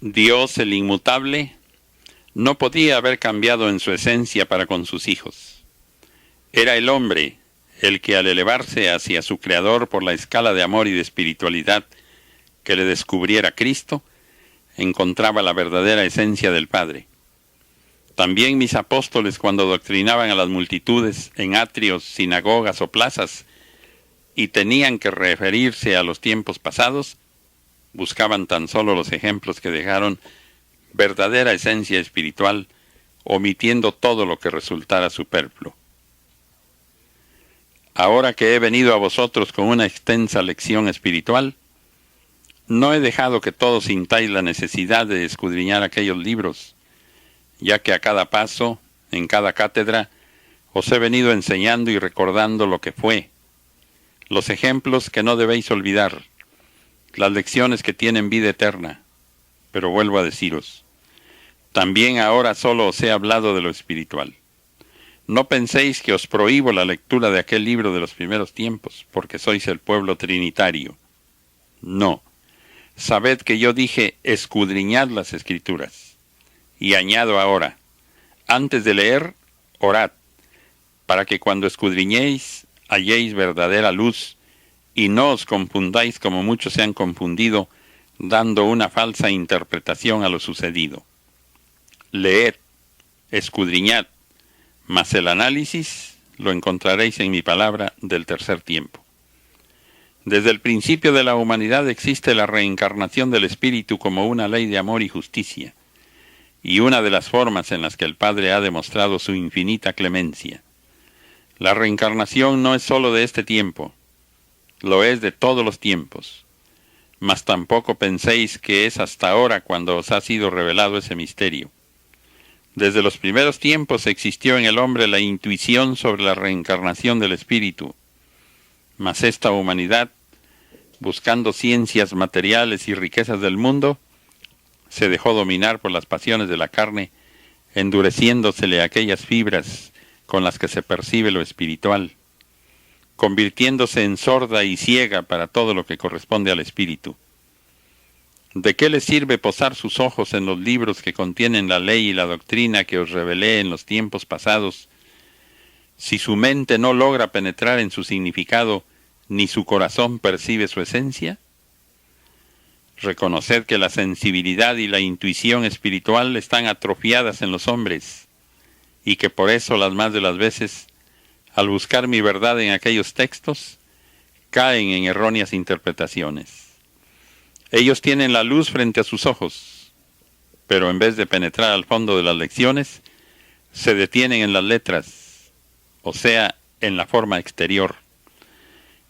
Dios, el inmutable, no podía haber cambiado en su esencia para con sus hijos. Era el hombre el que, al elevarse hacia su Creador por la escala de amor y de espiritualidad que le descubriera Cristo, encontraba la verdadera esencia del Padre. También mis apóstoles, cuando doctrinaban a las multitudes en atrios, sinagogas o plazas, y tenían que referirse a los tiempos pasados, buscaban tan solo los ejemplos que dejaron verdadera esencia espiritual, omitiendo todo lo que resultara superfluo. Ahora que he venido a vosotros con una extensa lección espiritual, no he dejado que todos sintáis la necesidad de escudriñar aquellos libros, ya que a cada paso, en cada cátedra, os he venido enseñando y recordando lo que fue, los ejemplos que no debéis olvidar, las lecciones que tienen vida eterna. Pero vuelvo a deciros, también ahora solo os he hablado de lo espiritual. No penséis que os prohíbo la lectura de aquel libro de los primeros tiempos, porque sois el pueblo trinitario. No. Sabed que yo dije, escudriñad las Escrituras. Y añado ahora, antes de leer, orad, para que cuando escudriñéis, halléis verdadera luz, y no os confundáis como muchos se han confundido, dando una falsa interpretación a lo sucedido. Leed, escudriñad, mas el análisis lo encontraréis en mi palabra del tercer tiempo. Desde el principio de la humanidad existe la reencarnación del Espíritu como una ley de amor y justicia, y una de las formas en las que el Padre ha demostrado su infinita clemencia. La reencarnación no es sólo de este tiempo, lo es de todos los tiempos, mas tampoco penséis que es hasta ahora cuando os ha sido revelado ese misterio. Desde los primeros tiempos existió en el hombre la intuición sobre la reencarnación del Espíritu, mas esta humanidad, buscando ciencias materiales y riquezas del mundo, se dejó dominar por las pasiones de la carne, endureciéndosele aquellas fibras con las que se percibe lo espiritual, convirtiéndose en sorda y ciega para todo lo que corresponde al espíritu. ¿De qué le sirve posar sus ojos en los libros que contienen la ley y la doctrina que os revelé en los tiempos pasados, si su mente no logra penetrar en su significado, ni su corazón percibe su esencia? Reconoced que la sensibilidad y la intuición espiritual están atrofiadas en los hombres, y que por eso las más de las veces, al buscar mi verdad en aquellos textos, caen en erróneas interpretaciones. Ellos tienen la luz frente a sus ojos, pero en vez de penetrar al fondo de las lecciones, se detienen en las letras, o sea, en la forma exterior,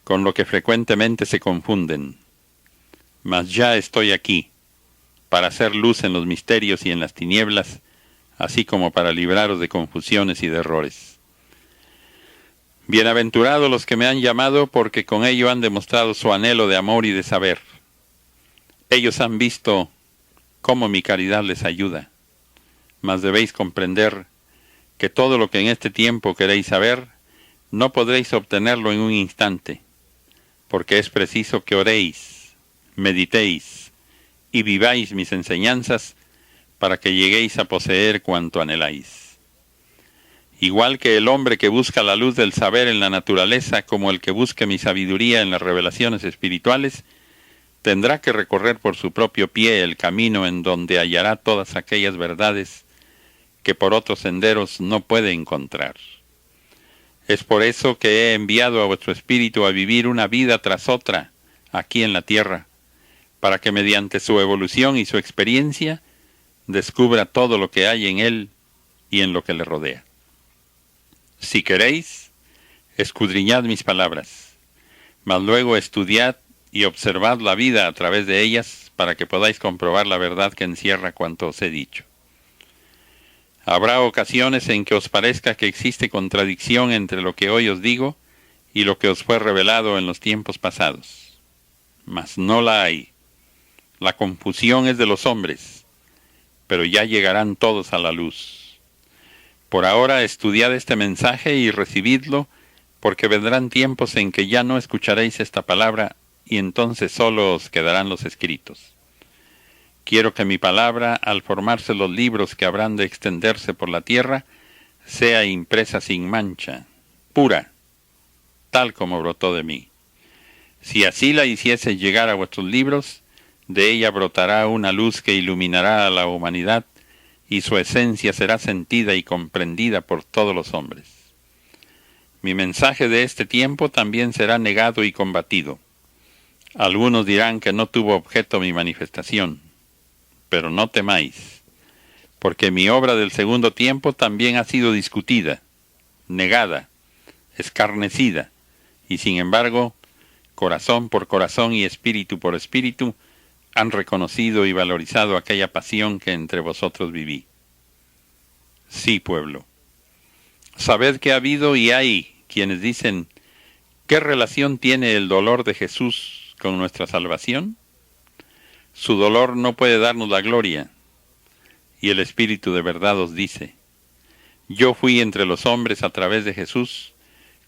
con lo que frecuentemente se confunden. Mas ya estoy aquí, para hacer luz en los misterios y en las tinieblas, así como para libraros de confusiones y de errores. Bienaventurados los que me han llamado, porque con ello han demostrado su anhelo de amor y de saber. Ellos han visto cómo mi caridad les ayuda, mas debéis comprender que todo lo que en este tiempo queréis saber, no podréis obtenerlo en un instante, porque es preciso que oréis, meditéis y viváis mis enseñanzas para que lleguéis a poseer cuanto anheláis. Igual que el hombre que busca la luz del saber en la naturaleza, como el que busque mi sabiduría en las revelaciones espirituales, tendrá que recorrer por su propio pie el camino en donde hallará todas aquellas verdades que por otros senderos no puede encontrar. Es por eso que he enviado a vuestro espíritu a vivir una vida tras otra aquí en la tierra, para que mediante su evolución y su experiencia descubra todo lo que hay en él y en lo que le rodea. Si queréis, escudriñad mis palabras, mas luego estudiad y observad la vida a través de ellas para que podáis comprobar la verdad que encierra cuanto os he dicho. Habrá ocasiones en que os parezca que existe contradicción entre lo que hoy os digo y lo que os fue revelado en los tiempos pasados. Mas no la hay. La confusión es de los hombres, pero ya llegarán todos a la luz. Por ahora estudiad este mensaje y recibidlo, porque vendrán tiempos en que ya no escucharéis esta palabra y entonces solo os quedarán los escritos. Quiero que mi palabra, al formarse los libros que habrán de extenderse por la tierra, sea impresa sin mancha, pura, tal como brotó de mí. Si así la hiciese llegar a vuestros libros, de ella brotará una luz que iluminará a la humanidad, y su esencia será sentida y comprendida por todos los hombres. Mi mensaje de este tiempo también será negado y combatido. Algunos dirán que no tuvo objeto mi manifestación, pero no temáis, porque mi obra del segundo tiempo también ha sido discutida, negada, escarnecida, y sin embargo, corazón por corazón y espíritu por espíritu, han reconocido y valorizado aquella pasión que entre vosotros viví. Sí, pueblo. Sabed que ha habido y hay quienes dicen, ¿qué relación tiene el dolor de Jesús con nuestra salvación? Su dolor no puede darnos la gloria. Y el Espíritu de verdad os dice, yo fui entre los hombres a través de Jesús,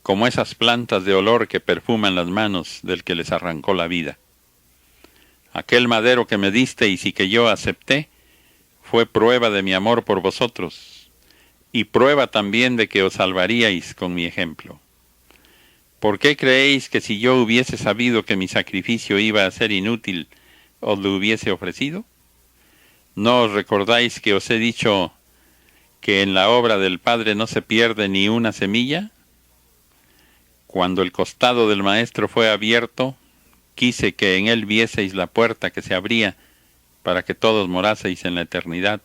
como esas plantas de olor que perfuman las manos del que les arrancó la vida. Aquel madero que me disteis y que yo acepté, fue prueba de mi amor por vosotros, y prueba también de que os salvaríais con mi ejemplo. ¿Por qué creéis que si yo hubiese sabido que mi sacrificio iba a ser inútil, os lo hubiese ofrecido? ¿No os recordáis que os he dicho que en la obra del Padre no se pierde ni una semilla? Cuando el costado del Maestro fue abierto, quise que en él vieseis la puerta que se abría para que todos moraseis en la eternidad.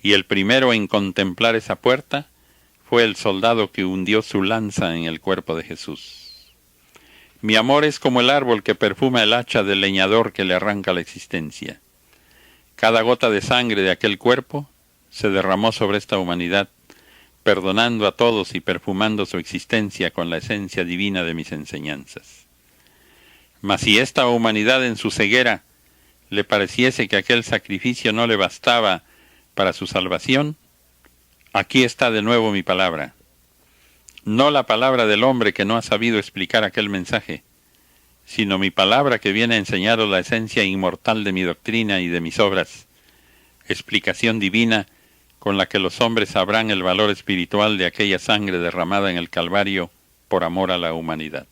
Y el primero en contemplar esa puerta fue el soldado que hundió su lanza en el cuerpo de Jesús. Mi amor es como el árbol que perfuma el hacha del leñador que le arranca la existencia. Cada gota de sangre de aquel cuerpo se derramó sobre esta humanidad, perdonando a todos y perfumando su existencia con la esencia divina de mis enseñanzas. Mas si esta humanidad en su ceguera le pareciese que aquel sacrificio no le bastaba para su salvación, aquí está de nuevo mi palabra. No la palabra del hombre que no ha sabido explicar aquel mensaje, sino mi palabra que viene a enseñaros la esencia inmortal de mi doctrina y de mis obras, explicación divina con la que los hombres sabrán el valor espiritual de aquella sangre derramada en el Calvario por amor a la humanidad.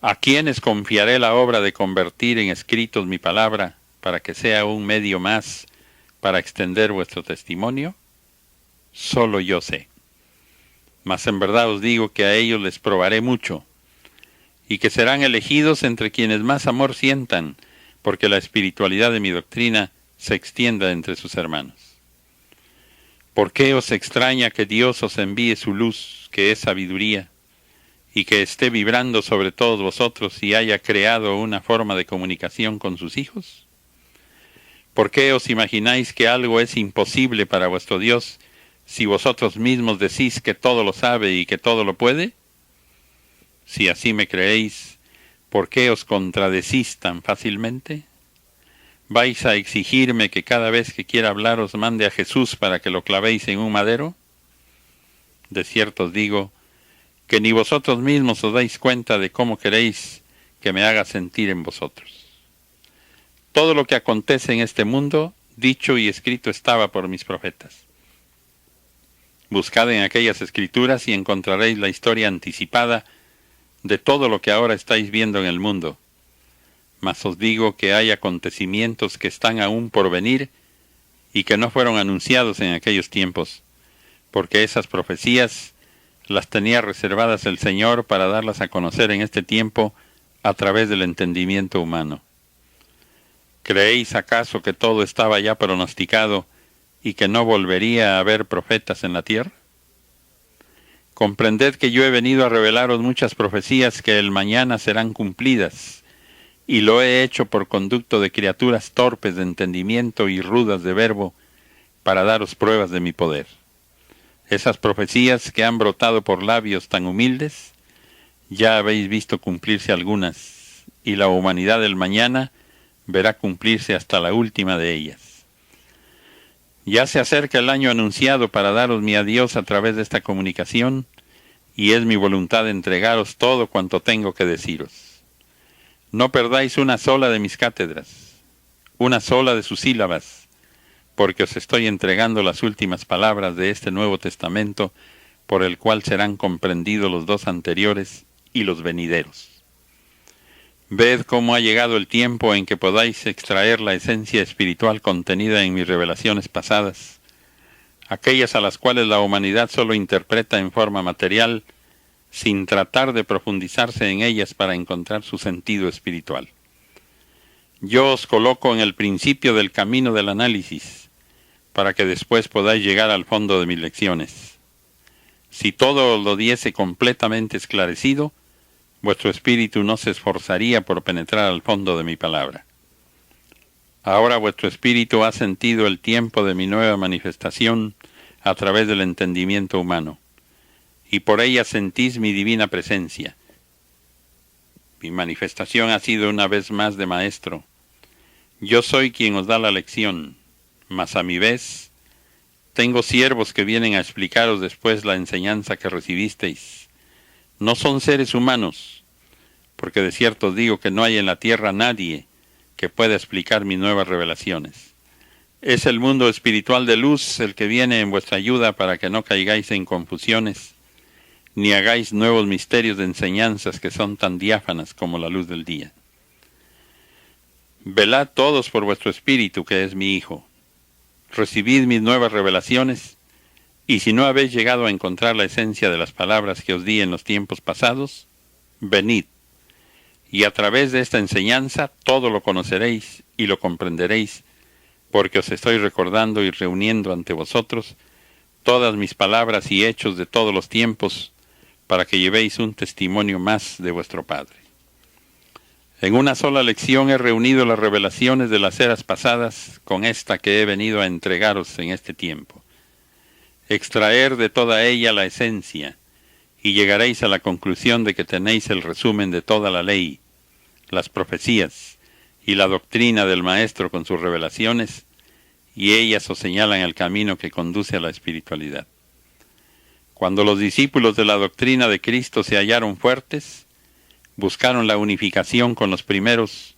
¿A quiénes confiaré la obra de convertir en escritos mi palabra para que sea un medio más para extender vuestro testimonio? Solo yo sé. Mas en verdad os digo que a ellos les probaré mucho, y que serán elegidos entre quienes más amor sientan, porque la espiritualidad de mi doctrina se extienda entre sus hermanos. ¿Por qué os extraña que Dios os envíe su luz, que es sabiduría, y que esté vibrando sobre todos vosotros y haya creado una forma de comunicación con sus hijos? ¿Por qué os imagináis que algo es imposible para vuestro Dios, si vosotros mismos decís que todo lo sabe y que todo lo puede? Si así me creéis, ¿por qué os contradecís tan fácilmente? ¿Vais a exigirme que cada vez que quiera hablar os mande a Jesús para que lo clavéis en un madero? De cierto os digo, que ni vosotros mismos os dais cuenta de cómo queréis que me haga sentir en vosotros. Todo lo que acontece en este mundo, dicho y escrito estaba por mis profetas. Buscad en aquellas escrituras y encontraréis la historia anticipada de todo lo que ahora estáis viendo en el mundo. Mas os digo que hay acontecimientos que están aún por venir y que no fueron anunciados en aquellos tiempos, porque esas profecías las tenía reservadas el Señor para darlas a conocer en este tiempo a través del entendimiento humano. ¿Creéis acaso que todo estaba ya pronosticado y que no volvería a haber profetas en la tierra? Comprended que yo he venido a revelaros muchas profecías que el mañana serán cumplidas, y lo he hecho por conducto de criaturas torpes de entendimiento y rudas de verbo, para daros pruebas de mi poder. Esas profecías que han brotado por labios tan humildes, ya habéis visto cumplirse algunas, y la humanidad del mañana verá cumplirse hasta la última de ellas. Ya se acerca el año anunciado para daros mi adiós a través de esta comunicación, y es mi voluntad entregaros todo cuanto tengo que deciros. No perdáis una sola de mis cátedras. una sola de sus sílabas, porque os estoy entregando las últimas palabras de este Nuevo Testamento, por el cual serán comprendidos los dos anteriores y los venideros. Ved cómo ha llegado el tiempo en que podáis extraer la esencia espiritual contenida en mis revelaciones pasadas, aquellas a las cuales la humanidad solo interpreta en forma material, sin tratar de profundizarse en ellas para encontrar su sentido espiritual. Yo os coloco en el principio del camino del análisis, para que después podáis llegar al fondo de mis lecciones. Si todo os lo diese completamente esclarecido, vuestro espíritu no se esforzaría por penetrar al fondo de mi palabra. Ahora vuestro espíritu ha sentido el tiempo de mi nueva manifestación a través del entendimiento humano, y por ella sentís mi divina presencia. Mi manifestación ha sido una vez más de maestro. Yo soy quien os da la lección, mas a mi vez tengo siervos que vienen a explicaros después la enseñanza que recibisteis. No son seres humanos, porque de cierto os digo que no hay en la tierra nadie que pueda explicar mis nuevas revelaciones. Es el mundo espiritual de luz el que viene en vuestra ayuda para que no caigáis en confusiones, ni hagáis nuevos misterios de enseñanzas que son tan diáfanas como la luz del día. Velad todos por vuestro espíritu, que es mi Hijo. Recibid mis nuevas revelaciones, y si no habéis llegado a encontrar la esencia de las palabras que os di en los tiempos pasados, venid, y a través de esta enseñanza todo lo conoceréis y lo comprenderéis, porque os estoy recordando y reuniendo ante vosotros todas mis palabras y hechos de todos los tiempos, para que llevéis un testimonio más de vuestro Padre. En una sola lección he reunido las revelaciones de las eras pasadas con esta que he venido a entregaros en este tiempo. Extraer de toda ella la esencia, y llegaréis a la conclusión de que tenéis el resumen de toda la ley, las profecías y la doctrina del Maestro con sus revelaciones, y ellas os señalan el camino que conduce a la espiritualidad. Cuando los discípulos de la doctrina de Cristo se hallaron fuertes, buscaron la unificación con los primeros,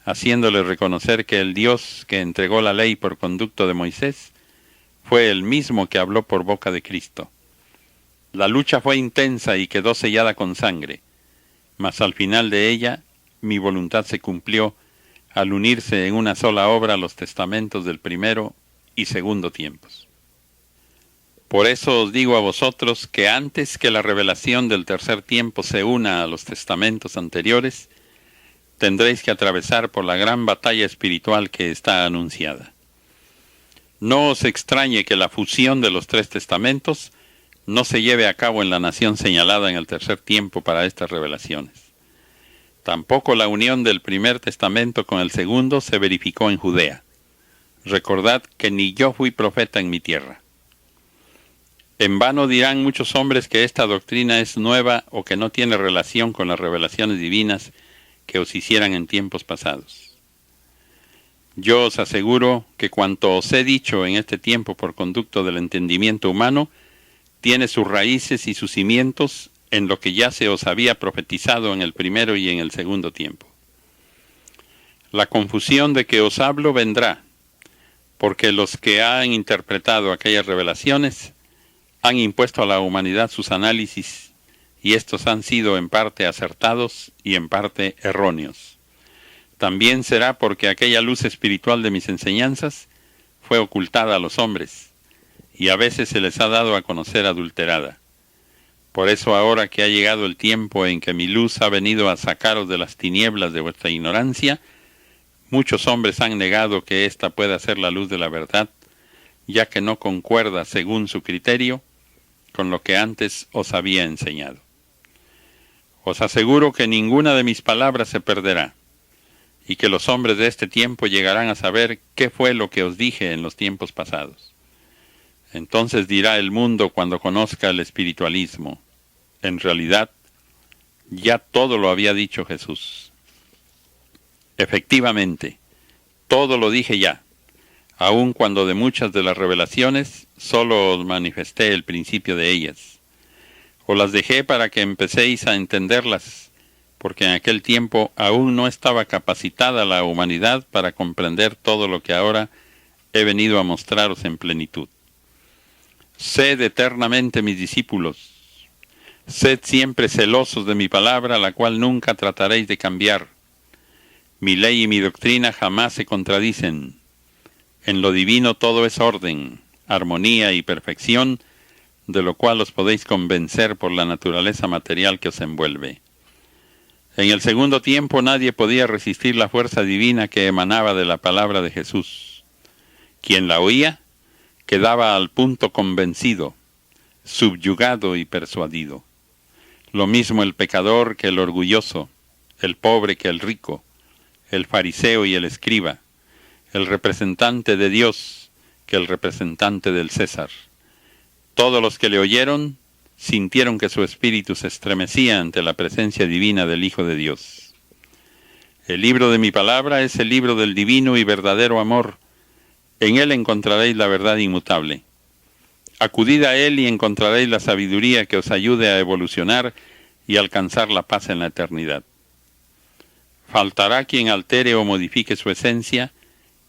haciéndoles reconocer que el Dios que entregó la ley por conducto de Moisés fue el mismo que habló por boca de Cristo. La lucha fue intensa y quedó sellada con sangre, mas al final de ella mi voluntad se cumplió al unirse en una sola obra los testamentos del primero y segundo tiempos. Por eso os digo a vosotros que antes que la revelación del tercer tiempo se una a los testamentos anteriores, tendréis que atravesar por la gran batalla espiritual que está anunciada. No os extrañe que la fusión de los tres testamentos no se lleve a cabo en la nación señalada en el tercer tiempo para estas revelaciones. Tampoco la unión del primer testamento con el segundo se verificó en Judea. Recordad que ni yo fui profeta en mi tierra. En vano dirán muchos hombres que esta doctrina es nueva o que no tiene relación con las revelaciones divinas que os hicieran en tiempos pasados. Yo os aseguro que cuanto os he dicho en este tiempo por conducto del entendimiento humano, tiene sus raíces y sus cimientos en lo que ya se os había profetizado en el primero y en el segundo tiempo. La confusión de que os hablo vendrá, porque los que han interpretado aquellas revelaciones han impuesto a la humanidad sus análisis, y estos han sido en parte acertados y en parte erróneos. También será porque aquella luz espiritual de mis enseñanzas fue ocultada a los hombres, y a veces se les ha dado a conocer adulterada. Por eso ahora que ha llegado el tiempo en que mi luz ha venido a sacaros de las tinieblas de vuestra ignorancia, muchos hombres han negado que ésta pueda ser la luz de la verdad, ya que no concuerda según su criterio con lo que antes os había enseñado. Os aseguro que ninguna de mis palabras se perderá, y que los hombres de este tiempo llegarán a saber qué fue lo que os dije en los tiempos pasados. Entonces dirá el mundo cuando conozca el espiritualismo: en realidad, ya todo lo había dicho Jesús. Efectivamente, todo lo dije ya, aun cuando de muchas de las revelaciones solo os manifesté el principio de ellas. Os las dejé para que empecéis a entenderlas, porque en aquel tiempo aún no estaba capacitada la humanidad para comprender todo lo que ahora he venido a mostraros en plenitud. Sed eternamente mis discípulos, sed siempre celosos de mi palabra, la cual nunca trataréis de cambiar. Mi ley y mi doctrina jamás se contradicen. En lo divino todo es orden, armonía y perfección, de lo cual os podéis convencer por la naturaleza material que os envuelve. En el segundo tiempo nadie podía resistir la fuerza divina que emanaba de la palabra de Jesús. Quien la oía quedaba al punto convencido, subyugado y persuadido. Lo mismo el pecador que el orgulloso, el pobre que el rico, el fariseo y el escriba, el representante de Dios que el representante del César. Todos los que le oyeron sintieron que su espíritu se estremecía ante la presencia divina del Hijo de Dios. El libro de mi palabra es el libro del divino y verdadero amor. En él encontraréis la verdad inmutable. Acudid a él y encontraréis la sabiduría que os ayude a evolucionar y alcanzar la paz en la eternidad. Faltará quien altere o modifique su esencia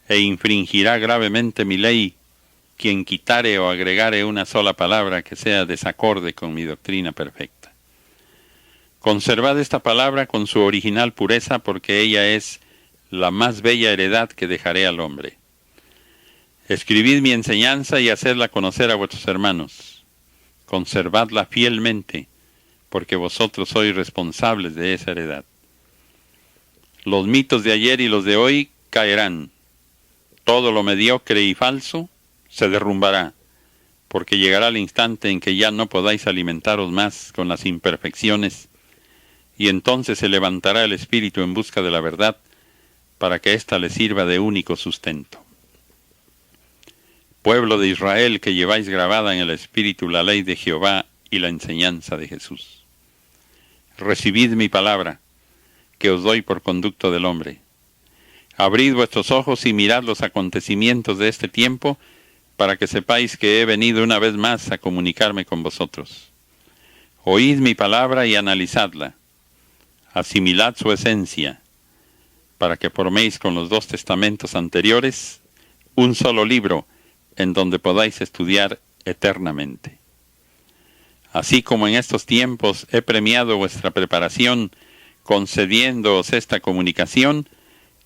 e infringirá gravemente mi ley, quien quitare o agregare una sola palabra que sea desacorde con mi doctrina perfecta. Conservad esta palabra con su original pureza, porque ella es la más bella heredad que dejaré al hombre. Escribid mi enseñanza y hacedla conocer a vuestros hermanos. Conservadla fielmente, porque vosotros sois responsables de esa heredad. Los mitos de ayer y los de hoy caerán. Todo lo mediocre y falso se derrumbará, porque llegará el instante en que ya no podáis alimentaros más con las imperfecciones, y entonces se levantará el espíritu en busca de la verdad, para que ésta le sirva de único sustento. Pueblo de Israel, que lleváis grabada en el espíritu la ley de Jehová y la enseñanza de Jesús. Recibid mi palabra, que os doy por conducto del hombre. Abrid vuestros ojos y mirad los acontecimientos de este tiempo, para que sepáis que he venido una vez más a comunicarme con vosotros. Oíd mi palabra y analizadla. Asimilad su esencia, para que forméis con los dos testamentos anteriores un solo libro en donde podáis estudiar eternamente. Así como en estos tiempos he premiado vuestra preparación concediéndoos esta comunicación,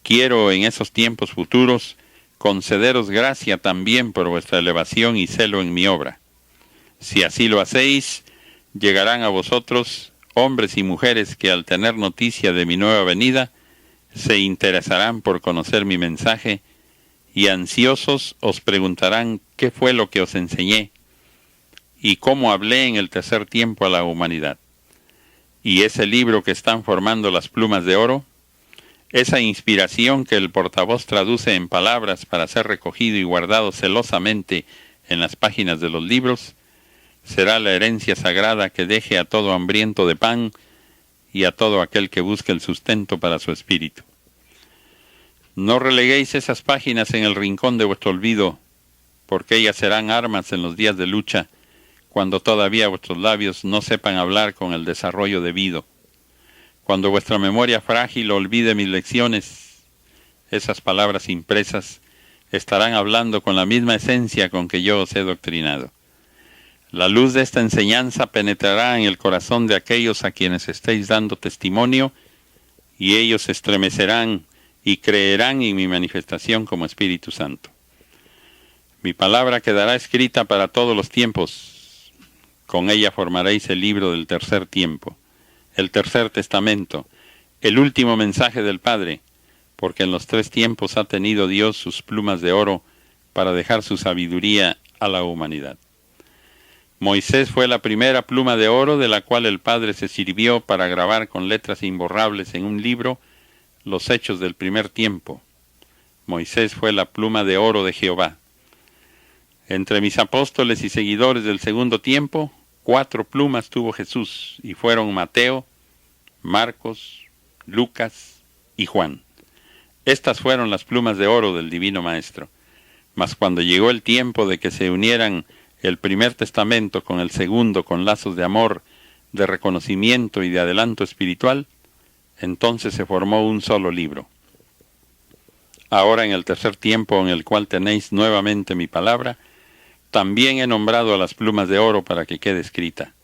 quiero en esos tiempos futuros concederos gracia también por vuestra elevación y celo en mi obra. Si así lo hacéis, llegarán a vosotros hombres y mujeres que al tener noticia de mi nueva venida, se interesarán por conocer mi mensaje y ansiosos os preguntarán qué fue lo que os enseñé y cómo hablé en el tercer tiempo a la humanidad. Y ese libro que están formando las plumas de oro, esa inspiración que el portavoz traduce en palabras para ser recogido y guardado celosamente en las páginas de los libros, será la herencia sagrada que deje a todo hambriento de pan y a todo aquel que busque el sustento para su espíritu. No releguéis esas páginas en el rincón de vuestro olvido, porque ellas serán armas en los días de lucha, cuando todavía vuestros labios no sepan hablar con el desarrollo debido. Cuando vuestra memoria frágil olvide mis lecciones, esas palabras impresas estarán hablando con la misma esencia con que yo os he doctrinado. La luz de esta enseñanza penetrará en el corazón de aquellos a quienes estéis dando testimonio, y ellos se estremecerán y creerán en mi manifestación como Espíritu Santo. Mi palabra quedará escrita para todos los tiempos. Con ella formaréis el libro del tercer tiempo, el tercer testamento, el último mensaje del Padre, porque en los tres tiempos ha tenido Dios sus plumas de oro para dejar su sabiduría a la humanidad. Moisés fue la primera pluma de oro de la cual el Padre se sirvió para grabar con letras imborrables en un libro los hechos del primer tiempo. Moisés fue la pluma de oro de Jehová. Entre mis apóstoles y seguidores del segundo tiempo, 4 plumas tuvo Jesús, y fueron Mateo, Marcos, Lucas y Juan. Estas fueron las plumas de oro del Divino Maestro. Mas cuando llegó el tiempo de que se unieran el primer testamento con el segundo con lazos de amor, de reconocimiento y de adelanto espiritual, Entonces se formó un solo libro. Ahora en el tercer tiempo en el cual tenéis nuevamente mi palabra, también he nombrado a las plumas de oro para que quede escrita.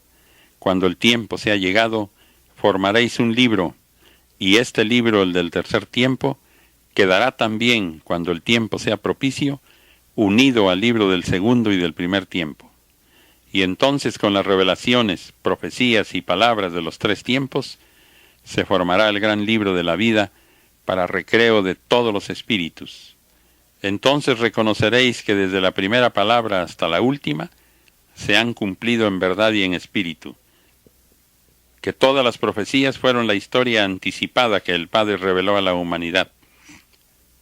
Cuando el tiempo sea llegado, formaréis un libro, y este libro, el del tercer tiempo, quedará también, cuando el tiempo sea propicio, unido al libro del segundo y del primer tiempo. Y entonces con las revelaciones, profecías y palabras de los tres tiempos, se formará el gran libro de la vida para recreo de todos los espíritus. Entonces reconoceréis que desde la primera palabra hasta la última se han cumplido en verdad y en espíritu, que todas las profecías fueron la historia anticipada que el Padre reveló a la humanidad,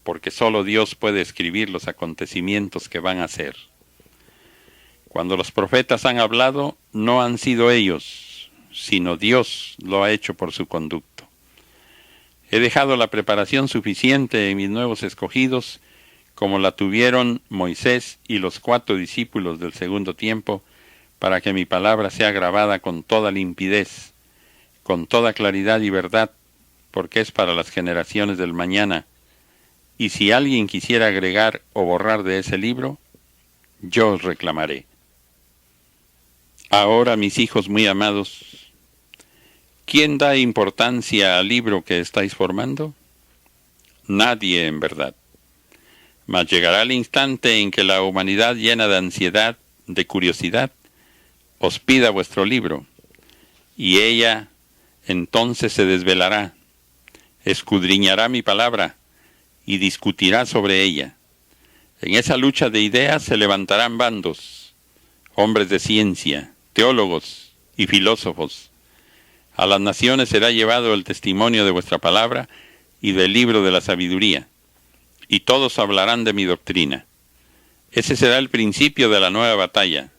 porque solo Dios puede escribir los acontecimientos que van a ser. Cuando los profetas han hablado, no han sido ellos, sino Dios lo ha hecho por su conducto. He dejado la preparación suficiente en mis nuevos escogidos, como la tuvieron Moisés y los 4 discípulos del segundo tiempo, para que mi palabra sea grabada con toda limpidez, con toda claridad y verdad, porque es para las generaciones del mañana. Y si alguien quisiera agregar o borrar de ese libro, yo os reclamaré. Ahora, mis hijos muy amados, ¿quién da importancia al libro que estáis formando? Nadie, en verdad. Mas llegará el instante en que la humanidad llena de ansiedad, de curiosidad, os pida vuestro libro, y ella entonces se desvelará, escudriñará mi palabra y discutirá sobre ella. En esa lucha de ideas se levantarán bandos, hombres de ciencia, teólogos y filósofos. A las naciones será llevado el testimonio de vuestra palabra y del libro de la sabiduría, y todos hablarán de mi doctrina. Ese será el principio de la nueva batalla,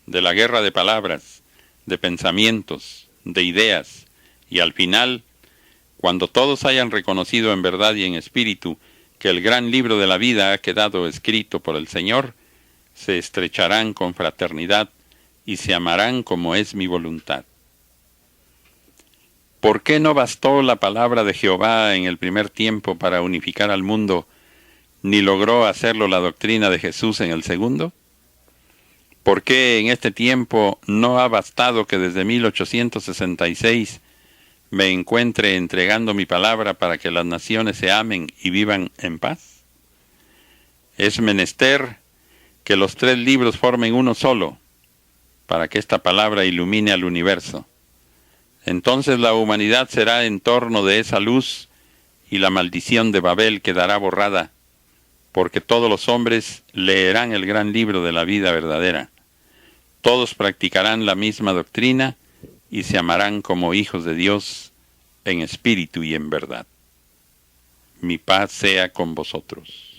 de la guerra de palabras, de pensamientos, de ideas, y al final, cuando todos hayan reconocido en verdad y en espíritu que el gran libro de la vida ha quedado escrito por el Señor, se estrecharán con fraternidad y se amarán como es mi voluntad. ¿Por qué no bastó la palabra de Jehová en el primer tiempo para unificar al mundo, ni logró hacerlo la doctrina de Jesús en el segundo? ¿Por qué en este tiempo no ha bastado que desde 1866 me encuentre entregando mi palabra para que las naciones se amen y vivan en paz? Es menester que los 3 libros formen uno solo, para que esta palabra ilumine al universo. Entonces la humanidad será en torno de esa luz y la maldición de Babel quedará borrada, porque todos los hombres leerán el gran libro de la vida verdadera. Todos practicarán la misma doctrina y se amarán como hijos de Dios en espíritu y en verdad. Mi paz sea con vosotros.